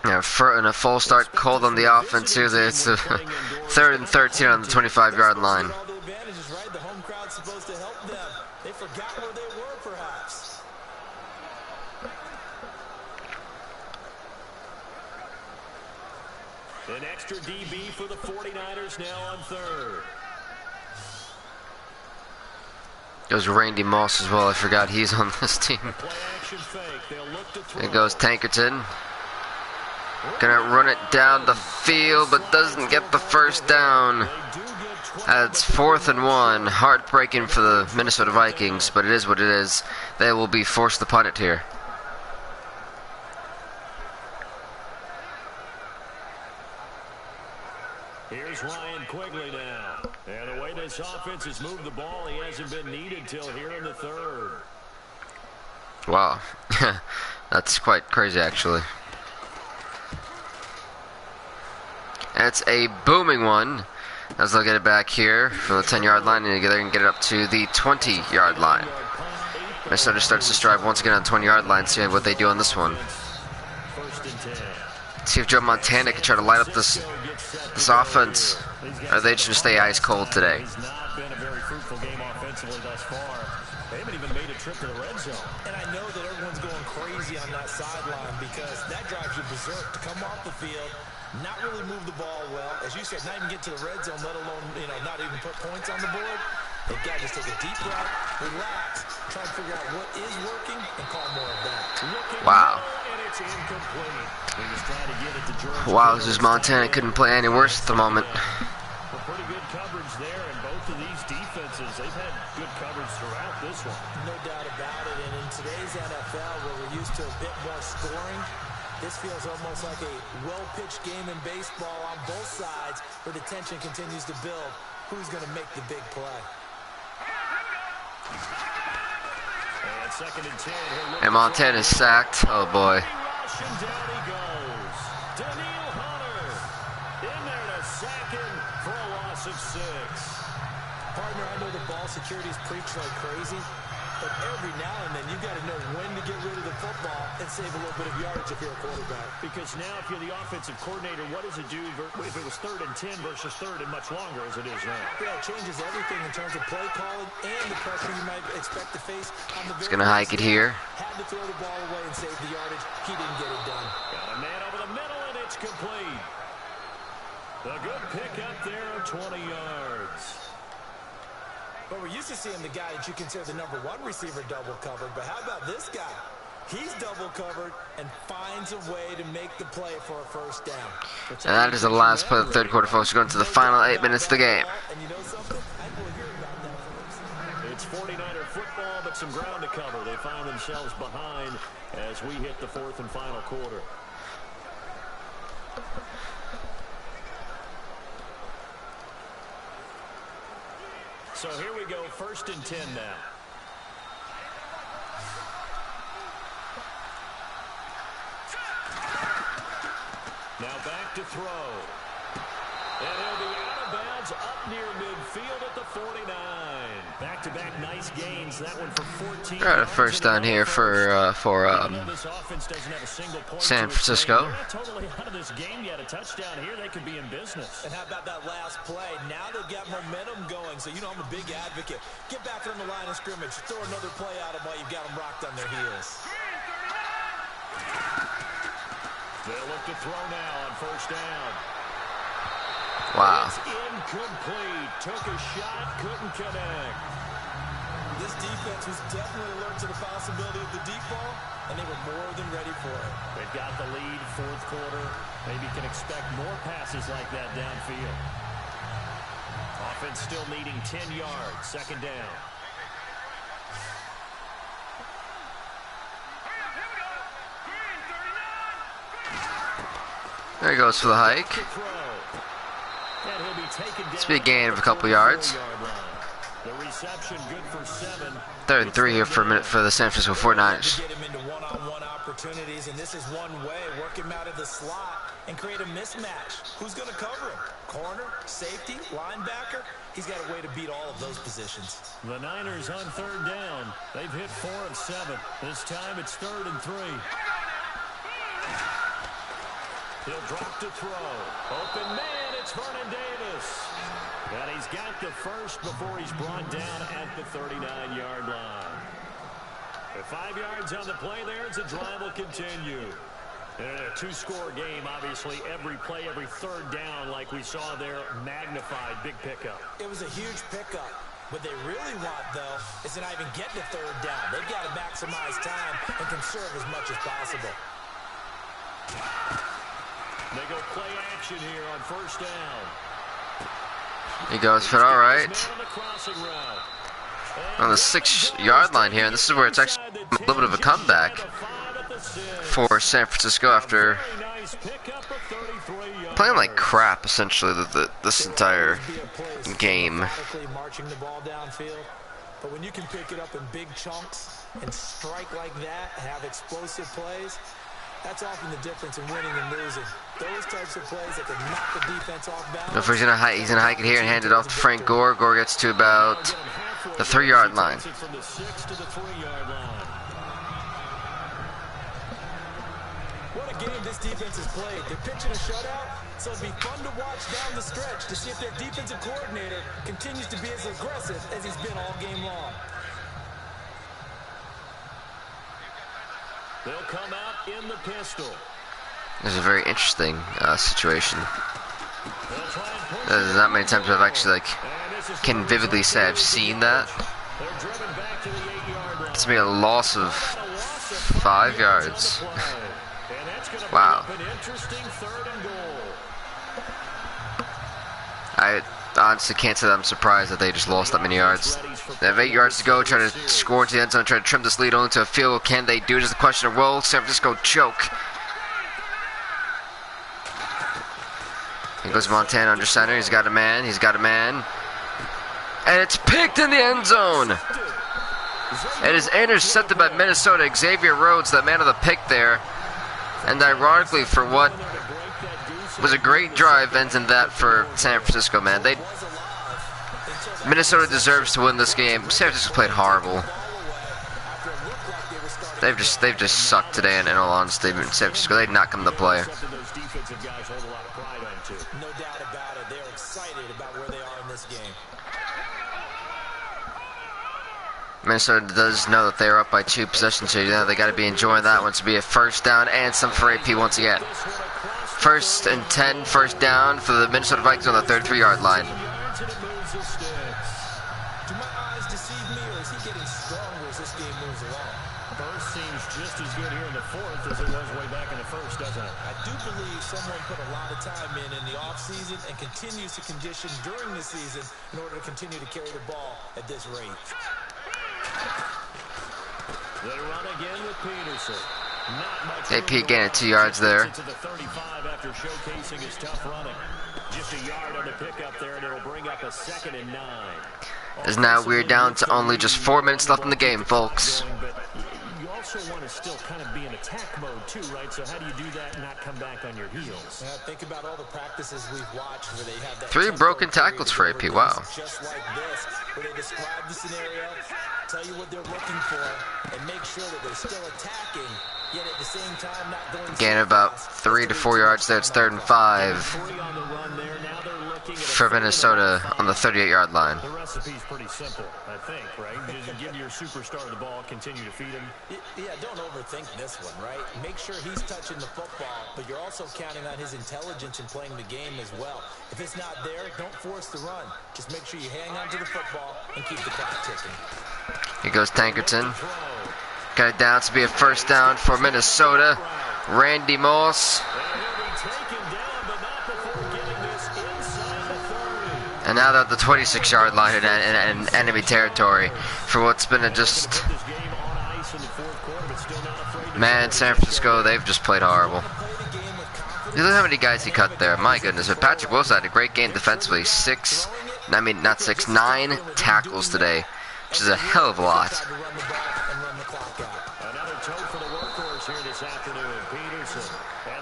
Yeah, and a full start cold on the offense here. It's a 3rd and 13 on the 25-yard line. All the advantages, right? The home crowd's supposed to help them. They forgot where they were, perhaps. An extra DB for the 49ers now on 3rd. There's Randy Moss as well. I forgot he's on this team. There goes Tankerton. Gonna run it down the field, but doesn't get the first down. It's 4th and 1. Heartbreaking for the Minnesota Vikings, but it is what it is. They will be forced to punt it here. Here's Ryan Quigley now. And the way this offense has moved the ball, he hasn't been needed till here in the 3rd. Wow. That's quite crazy, actually. That's a booming one. As they'll get it back here from the 10-yard line, and they can get it up to the 20-yard line. Minnesota starts to strive once again on the 20-yard line, see what they do on this one. See if Joe Montana can try to light up this offense, or are they just stay ice cold today? It's not been a very fruitful game offensively thus far. They haven't even made a trip to the red zone. And I know that everyone's going crazy on that sideline because that drives you berserk to come off the field, not really move the ball well. As you said, not even get to the red zone, let alone, not even put points on the board. They've got to just take a deep breath, relax, try to figure out what is working, and call more of that. Wow. And it's incomplete. He was trying to get it to George. Wow, this is Montana. Couldn't play any worse at the moment. Well, pretty good coverage there, and both of these defenses, they've had good coverage throughout this one. No doubt about it, and in today's NFL, where we're used to a bit more scoring, this feels almost like a well-pitched game in baseball on both sides, where the tension continues to build. Who's going to make the big play? And 2nd and 10. And Montana's sacked. Oh boy. Rushing down he goes. Daniil Hunter in there to sack him for a loss of 6. Partner, I know the ball security is preached like crazy, but every now and then you've got to know when to get rid of the football and save a little bit of yardage if you're a quarterback. Because now if you're the offensive coordinator, what does it do if it was 3rd and 10 versus 3rd and much longer as it is now? Yeah, it changes everything in terms of play calling and the pressure you might expect to face on the. He's gonna hike it here. Had to throw the ball away and save the yardage. He didn't get it done. Got a man over the middle, and it's complete. A good pick up there of 20 yards. But we're used to seeing the guy that you consider the #1 receiver double covered. But how about this guy? He's double covered and finds a way to make the play for a first down. And that is the last play of the third quarter, folks. We're going to the final 8 minutes of the game. And you know something? I will hear about that from It's 49er football, but some ground to cover. They find themselves behind as we hit the fourth and final quarter. So here we go, 1st and 10 now. Now back to throw. And he'll be out of bounds up near midfield at the 49. Back-to-back nice gains. That one for 14. All right, a first down here for San Francisco. They're not totally out of this game yet. A touchdown here, they could be in business. And how about that last play? Now they've got momentum going. So, you know, I'm a big advocate. Get back on the line of scrimmage. Throw another play at them while you've got them rocked on their heels. They'll look to throw now on 1st down. Wow. It's incomplete. Took a shot, couldn't connect. This defense was definitely alert to the possibility of the deep ball, and they were more than ready for it. They've got the lead, 4th quarter. Maybe can expect more passes like that downfield. Offense still needing 10 yards. 2nd down. There he goes for the hike. This will be a gain of a couple yards. The reception good for 7. 3rd and 3 here for a minute for the San Francisco 49ers. Get him into one-on-one opportunities, and this is one way. Work him out of the slot and create a mismatch. Who's going to cover him? Corner, safety, linebacker? He's got a way to beat all of those positions. The Niners on 3rd down. They've hit 4 of 7. This time it's 3rd and 3. He'll drop to throw. Open man, it's Vernon Davis. And he's got the first before he's brought down at the 39-yard line. With 5 yards on the play there, the drive will continue. And a 2-score game, obviously, every play, every 3rd down, like we saw there, magnified, big pickup. It was a huge pickup. What they really want, though, is to not even get to 3rd down. They've got to maximize time and conserve as much as possible. They go play action here on 1st down. He goes for it, all right. On the 6-yard line here, and this is where it's actually a little bit of a comeback for San Francisco after playing like crap, essentially, this entire game. But when you can pick it up in big chunks and strike like that, have explosive plays, that's often the difference in winning and losing. Those types of plays that can knock the defense off balance. So he's gonna hike it here and hand it off to Frank Gore. Gore gets to about the 3-yard line. From the 6 to the 3-yard line. What a game this defense has played. They're pitching a shutout, so it'll be fun to watch down the stretch to see if their defensive coordinator continues to be as aggressive as he's been all game long. They'll come out in the pistol. This is a very interesting situation. There's not many times I've actually can vividly say I've seen that. It's been a loss of 5 yards. Wow. I honestly can't say that I'm surprised that they just lost that many yards. They have 8 yards to go, try to score into the end zone, try to trim this lead only to a field goal. Can they do it is the question. Will San Francisco choke? Here goes Montana under center. He's got a man. He's got a man. And it's picked in the end zone. It is intercepted by Minnesota. Xavier Rhodes, the man of the pick there. And ironically, for what was a great drive, ends in that for San Francisco, man. Minnesota deserves to win this game. San Francisco played horrible. They've just sucked today, in all honesty. San Francisco, they did not come to play. No doubt about it. They're excited about where they are in this game. Minnesota does know that they are up by 2 possessions here. You know, they got to be enjoying that one to be a first down and some for AP once again. 1st and 10, first down for the Minnesota Vikings on the 33-yard line. Do my eyes deceive me, or is he getting stronger as this game moves along? Burst seems just as good here in the fourth as it was way back in the first, doesn't it? I do believe someone put a lot of time in the offseason and continues to condition during the season in order to continue to carry the ball at this rate. They run again with Peterson. Not much AP gaining 2 yards there. to the 35 after showcasing his tough running. Just a yard on the pickup there, and it'll bring up a 2nd and 9. As now we're down to only just 4 minutes left in the game, folks. But you also want to still kind of be in attack mode too, right? So how do you do that and not come back on your heels? Think about all the practices we've watched where they have that 3 broken tackles for AP. Wow. Just like this, where they describe the scenario, tell you what they're looking for, and make sure that they're still attacking, yet at the same time not going Gain about 3 to 4 yards there. It's 3rd and 5 3 on the run there. Now they're looking at for Minnesota on the 38-yard line. the recipe's pretty simple, I think, right? You just give your superstar the ball, continue to feed him. Yeah, don't overthink this one, right? Make sure he's touching the football, but you're also counting on his intelligence in playing the game as well. If it's not there, don't force the run. Just make sure you hang on to the football and keep the clock ticking. Here goes Tankerton. Got it down to be a first down for Minnesota. Randy Moss. And now they're at the 26-yard line in enemy territory for what's been a just... Man, San Francisco, they've just played horrible. Look how many guys he cut there. My goodness. But Patrick Wilson had a great game defensively. 9 tackles today, which is a hell of a lot.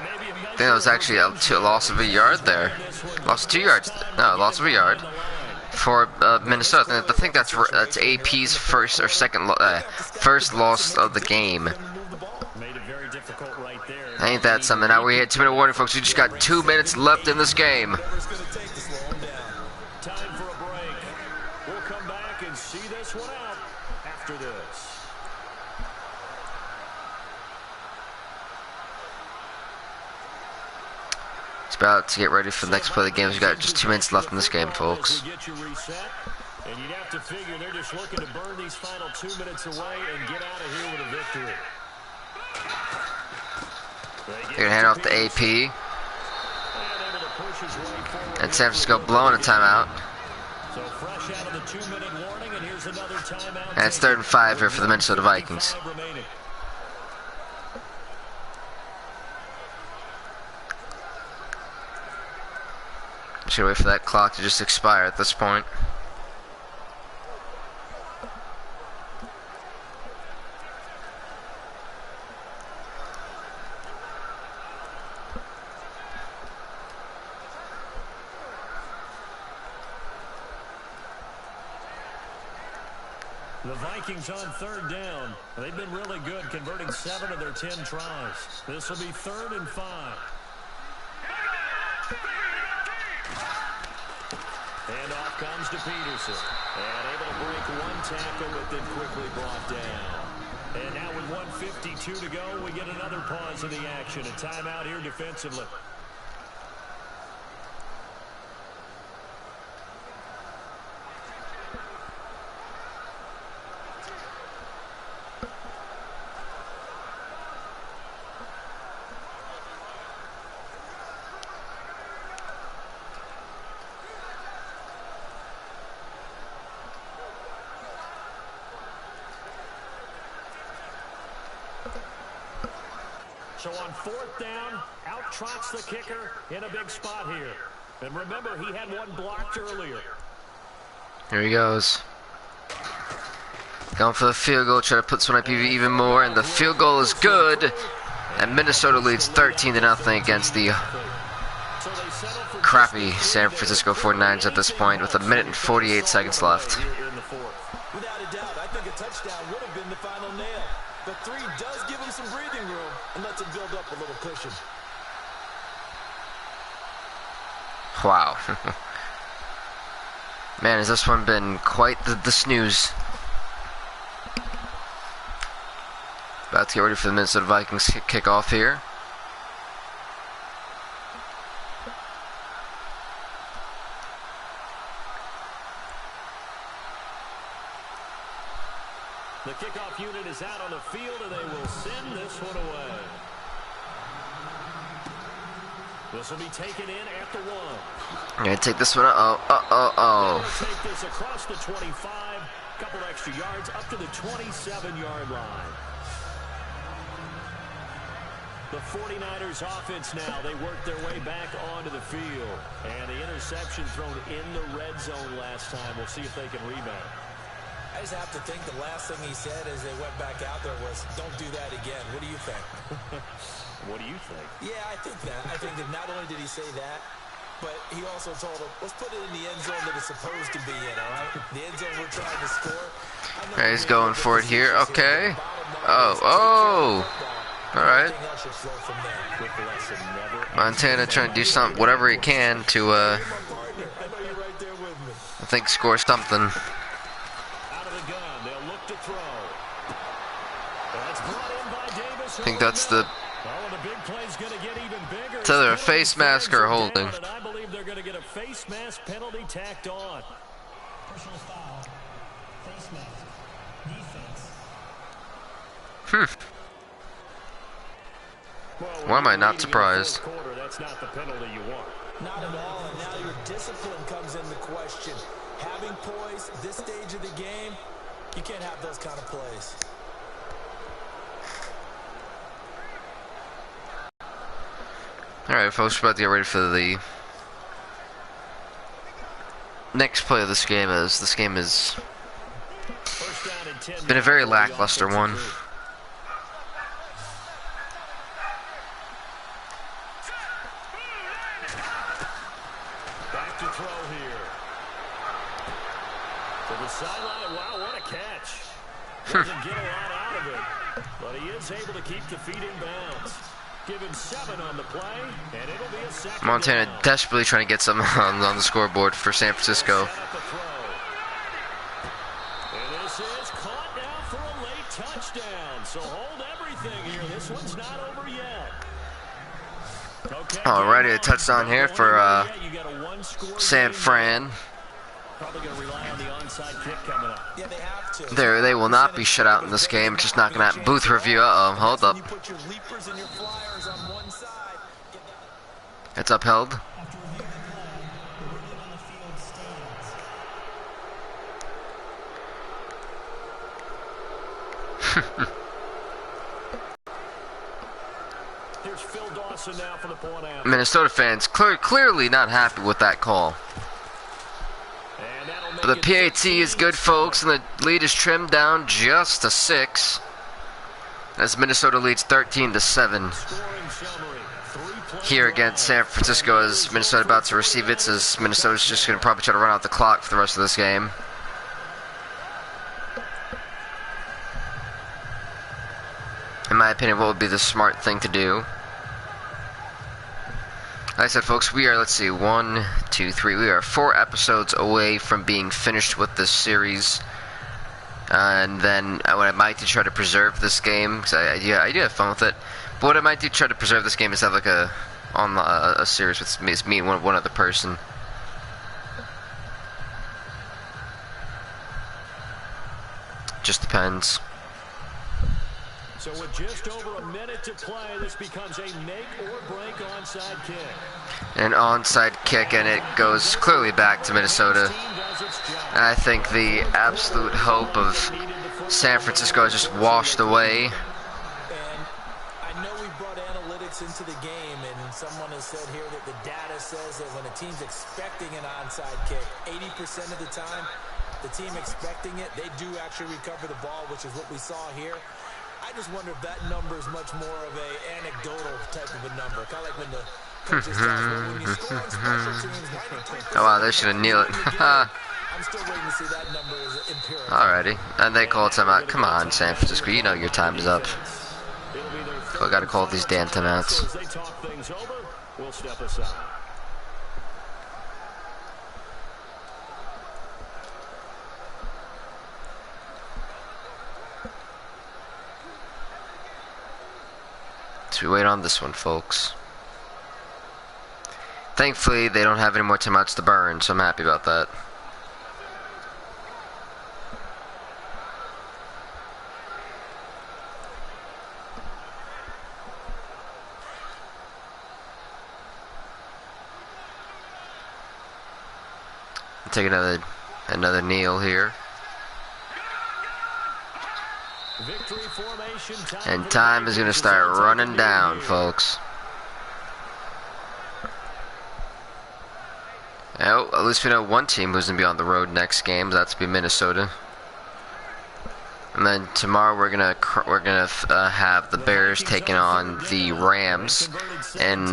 I think that was actually a loss of a yard there. Lost 2 yards. No, loss of a yard for Minnesota. I think that's AP's first loss of the game. Ain't that something? Now we hit 2-minute warning, folks. We just got 2 minutes left in this game. Time for a break. We'll come back and see this one out after this. It's about to get ready for the next play of the game. We've got just 2 minutes left in this game, folks. And you'd have to figure they're just looking to burn these final 2 minutes away and get out of here with a victory. They're going to hand off to AP. And San Francisco blowing a timeout. So fresh out of the 2-minute warning, and here's another timeout. And it's 3rd and 5 here for the Minnesota Vikings. Should wait for that clock to just expire at this point. The Vikings on 3rd down. They've been really good, converting 7 of their 10 tries. This will be 3rd and 5. Handoff comes to Peterson. And able to break 1 tackle, but then quickly brought down. And now with 1:52 to go, we get another pause in the action. A timeout here defensively. So on 4th down, out trots the kicker in a big spot here. And remember, he had 1 blocked earlier. Here he goes. Going for the field goal, try to put this one up even more, and the field goal is good. And Minnesota leads 13-0 against the crappy San Francisco 49ers at this point with 1 minute and 48 seconds left. Without a doubt, I think a touchdown would have been the final nail. But 3 does give him some breathing room and lets him build up a little cushion. Wow. Man, has this one been quite the snooze. About to get ready for the Minnesota Vikings kickoff here. The kickoff unit is is out on the field, and they will send this one away. This will be taken in at the 1. I'm going to take this one. They'll take this across the 25, couple extra yards up to the 27-yard line. The 49ers offense now, they work their way back onto the field. And the interception thrown in the red zone last time. We'll see if they can rebound. I just have to think the last thing he said as they went back out there was, don't do that again. What do you think? What do you think? Yeah, I think that. I think that not only did he say that, but he also told him, let's put it in the end zone that it's supposed to be in, all right? The end zone we're trying to score. Okay, he's going for it here. Okay. Oh. All right. Montana trying to do something, whatever he can to, I think, score something. Out of the gun, they'll look to throw. That's brought in by Davis. I think that's the The big play's going to get even bigger. it's either a face mask or a holding. And I believe they're going to get a face mask penalty tacked on. Personal foul. Face mask. Defense. Why am I not surprised? Quarter, that's not the penalty you want. Not at all, and now your discipline comes into question. Having poise this stage of the game, you can't have those kind of plays. Alright, folks, we're about to get ready for the next play of this game. As this game has been a very lackluster one. Back to throw here. To the sideline. Wow, what a catch. Doesn't get a lot out of it, but he is able to keep the feet in bounds. Give him 7 on the play, and it'll be a second Montana down. desperately trying to get something on the scoreboard for San Francisco. Set up the throw. And this is caught now for a late touchdown. So hold everything here. This one's not over yet. Okay, Alrighty, a touchdown here for you got a one-score San game. Fran. Probably going to rely on the onside kick coming up. Yeah, they have to. They will not be shut out in this game. It's just not going to booth review. Hold up. You put your leapers and your flyers on one side. It's upheld. After reviewing the play, the ruling on the field stands. Here's Phil Dawson now for the point out. Minnesota fans clearly not happy with that call. And that'll make But the it PAT is good, folks, and the lead is trimmed down just to 6. As Minnesota leads 13-7 scoring summary. 3 plays here against San Francisco. As Minnesota about to receive it, as Minnesota's just going to probably try to run out the clock for the rest of this game. In my opinion, what would be the smart thing to do? Like I said, folks, we are, let's see, 1, 2, 3. We are 4 episodes away from being finished with this series. And then what I might do to try to preserve this game, because I do have fun with it. But what I might do to try to preserve this game is have like a series with me and one other person. Just depends. So with just over a minute to play, this becomes a make or break onside kick. An onside kick, and it goes clearly back to Minnesota. And I think the absolute hope of San Francisco is just washed away. And I know we brought analytics into the game, and someone has said here that the data says that when a team's expecting an onside kick, 80% of the time, the team expecting it, they do actually recover the ball, which is what we saw here. I just wonder if that number is much more of a anecdotal type of a number. Kind of like when the coaches tell us, when you score on special teams, 93%. Oh wow, they should have kneeled it. I'm still waiting to see that number is empirical. Alrighty. And they called timeout. Come on, San Francisco, you know your time is up. I gotta call these damn timeouts. As they talk things over, we'll step aside. So we wait on this one, folks. Thankfully, they don't have any more timeouts to burn, so I'm happy about that. Take another kneel here. Victory formation. And time is going to start running down, folks. Oh, at least we know one team who's going to be on the road next game. That's be Minnesota. And then tomorrow we're gonna have the Bears taking on the Rams in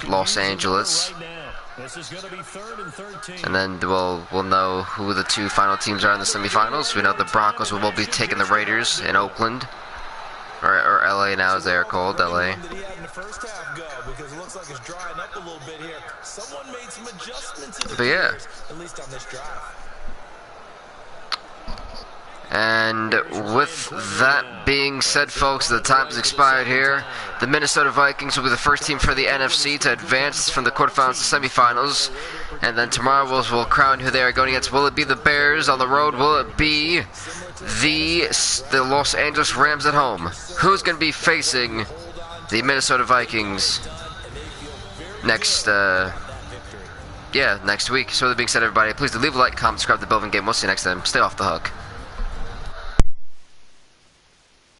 Los Angeles. And then we'll know who the two final teams are in the semifinals. We know the Broncos will be taking the Raiders in Oakland, or LA now as they are called, LA. But yeah. And with that being said, folks, the time has expired here. The Minnesota Vikings will be the first team for the NFC to advance from the quarterfinals to semifinals. And then tomorrow we'll crown who they are going against. Will it be the Bears on the road? Will it be the Los Angeles Rams at home? Who's going to be facing the Minnesota Vikings next week? So with that being said, everybody, please leave a like, comment, subscribe to the Belvin Game. We'll see you next time. Stay off the hook.